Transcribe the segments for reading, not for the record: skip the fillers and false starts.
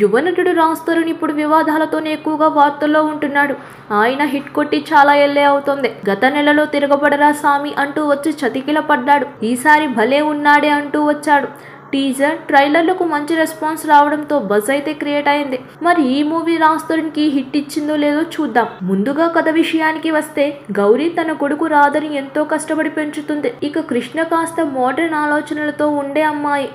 యువ నటుడు రాజ్ తరుణ్ ఇప్పుడు వివాదాలతోనే ఎక్కువగా వార్తల్లో ఉంటున్నాడు. ఆయన హిట్ కొట్టి చాలా ఏళ్లే అవుతోంది. గత నెలలో తిరగబడరా సామి అంటూ వచ్చి చతికిల పడ్డాడు. ఈసారి భలే ఉన్నాడే అంటూ వచ్చాడు. టీజర్ ట్రైలర్లకు మంచి రెస్పాన్స్ రావడంతో బజ్ అయితే క్రియేట్ అయింది. మరి ఈ మూవీ రాజ్ తరుణ్ కి హిట్ ఇచ్చిందో లేదో చూద్దాం. ముందుగా కథ విషయానికి వస్తే, గౌరీ తన కొడుకు రాధని ఎంతో కష్టపడి పెంచుతుంది. ఇక కృష్ణ కాస్త మోడర్న్ ఆలోచనలతో ఉండే అమ్మాయి.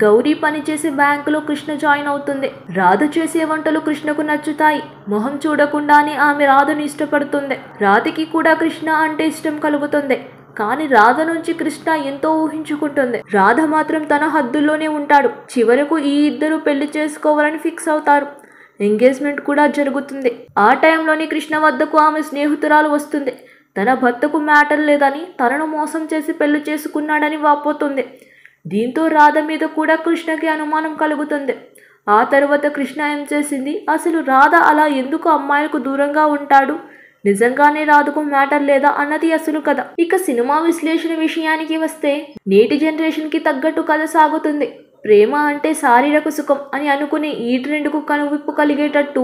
గౌరీ పనిచేసే బ్యాంకులో కృష్ణ జాయిన్ అవుతుంది. రాధ చేసే వంటలు కృష్ణకు నచ్చుతాయి. మొహం చూడకుండానే ఆమె రాధను ఇష్టపడుతుంది. రాధకి కూడా కృష్ణ అంటే ఇష్టం కలుగుతుంది. కానీ రాధ నుంచి కృష్ణ ఎంతో ఊహించుకుంటుంది. రాధ మాత్రం తన హద్దుల్లోనే ఉంటాడు. చివరకు ఈ ఇద్దరు పెళ్లి చేసుకోవాలని ఫిక్స్ అవుతారు. ఎంగేజ్మెంట్ కూడా జరుగుతుంది. ఆ టైంలోని కృష్ణ వద్దకు ఆమె స్నేహితురాలు వస్తుంది. తన భర్తకు మ్యాటర్ లేదని, తనను మోసం చేసి పెళ్లి చేసుకున్నాడని వాపోతుంది. దీంతో రాధ మీద కూడా కృష్ణకి అనుమానం కలుగుతుంది. ఆ తర్వాత కృష్ణ ఏం చేసింది, అసలు రాధ అలా ఎందుకు అమ్మాయిలకు దూరంగా ఉంటాడు, నిజంగానే రాధకు మ్యాటర్ లేదా అన్నది అసలు కథ. ఇక సినిమా విశ్లేషణ విషయానికి వస్తే, నేటి జనరేషన్ కి తగ్గట్టు కథ సాగుతుంది. ప్రేమ అంటే శారీరక సుఖం అని అనుకునే ఈ ట్రెండ్కు కనువిప్పు కలిగేటట్టు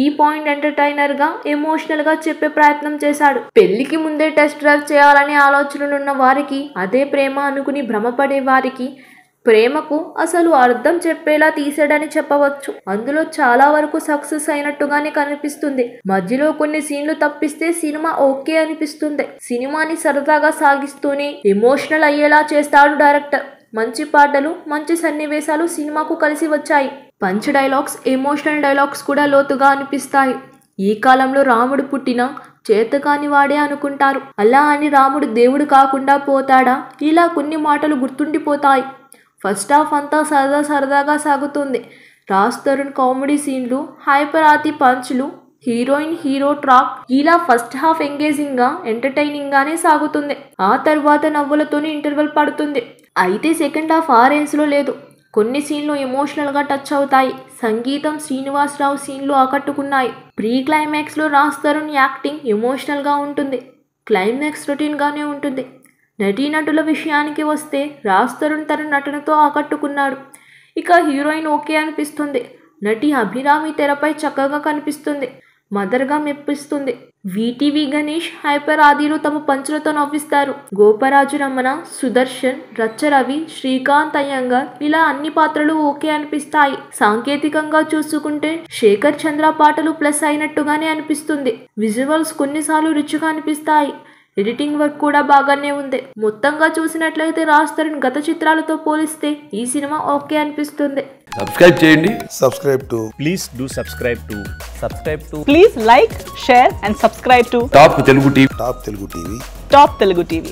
ఈ పాయింట్ ఎంటర్టైనర్ గా, ఎమోషనల్ గా చెప్పే ప్రయత్నం చేశాడు. పెళ్లికి ముందే టెస్ట్ డ్రైవ్ చేయాలనే ఆలోచనలున్న వారికి, అదే ప్రేమ అనుకుని భ్రమపడే వారికి ప్రేమకు అసలు అర్థం చెప్పేలా తీసాడని చెప్పవచ్చు. అందులో చాలా వరకు సక్సెస్ అయినట్టుగానే కనిపిస్తుంది. మధ్యలో కొన్ని సీన్లు తప్పిస్తే సినిమా ఓకే అనిపిస్తుంది. సినిమాని సరదాగా సాగిస్తూనే ఎమోషనల్ అయ్యేలా చేస్తాడు డైరెక్టర్. మంచి పాటలు, మంచి సన్నివేశాలు సినిమాకు కలిసి వచ్చాయి. పంచ్ డైలాగ్స్, ఎమోషనల్ డైలాగ్స్ కూడా లోతుగా అనిపిస్తాయి. ఈ కాలంలో రాముడు పుట్టిన చేతకాని వాడే అనుకుంటారు. అలా అని రాముడు దేవుడు కాకుండా పోతాడా? ఇలా కొన్ని మాటలు గుర్తుండిపోతాయి. ఫస్ట్ హాఫ్ అంతా సరదాగా సాగుతుంది. రాజ్ తరుణ్ కామెడీ సీన్లు, హైపర్ ఆతి పంచ్లు, హీరోయిన్ హీరో ట్రాక్, ఇలా ఫస్ట్ హాఫ్ ఎంగేజింగ్ గా, ఎంటర్టైనింగ్ గానే సాగుతుంది. ఆ తర్వాత నవ్వులతోనే ఇంటర్వెల్ పడుతుంది. అయితే సెకండ్ హాఫ్ ఆ రేంజ్ లో లేదు. కొన్ని సీన్లు ఎమోషనల్ గా టచ్ అవుతాయి. సంగీతం, శ్రీనివాసరావు సీన్లు ఆకట్టుకున్నాయి. ప్రీ క్లైమాక్స్ లో రాజ్ తరుణ్ యాక్టింగ్ ఎమోషనల్ గా ఉంటుంది. క్లైమాక్స్ రొటీన్ గానే ఉంటుంది. నటీనటుల విషయానికి వస్తే, రాజ్ తరుణ్ తన నటనతో ఆకట్టుకున్నాడు. ఇక హీరోయిన్ ఓకే అనిపిస్తుంది. నటి అభిరామి తెరపై చక్కగా కనిపిస్తుంది. మదర్గా మెప్పిస్తుంది. వీటీవీ గణేష్, హైపర్ ఆదిలు తమ పంచులతో నవ్విస్తారు. గోపరాజు రమణ, సుదర్శన్, రచ్చరవి, శ్రీకాంత్ అయ్యంగార్, ఇలా అన్ని పాత్రలు ఓకే అనిపిస్తాయి. సాంకేతికంగా చూసుకుంటే శేఖర్ చంద్ర పాటలు ప్లస్ అయినట్టుగానే అనిపిస్తుంది. విజువల్స్ కొన్నిసార్లు రిచ్గా అనిపిస్తాయి. ఎడిటింగ్ వర్క్ కూడా బాగానే ఉంది. మొత్తంగా చూసినట్లయితే రాజ్ తరుణ్ గత చిత్రాలతో పోలిస్తే ఈ సినిమా ఓకే అనిపిస్తుంది. సబ్స్క్రైబ్ చేయండి. Please do subscribe to. Please like, share and subscribe to top Telugu TV. Top Telugu TV.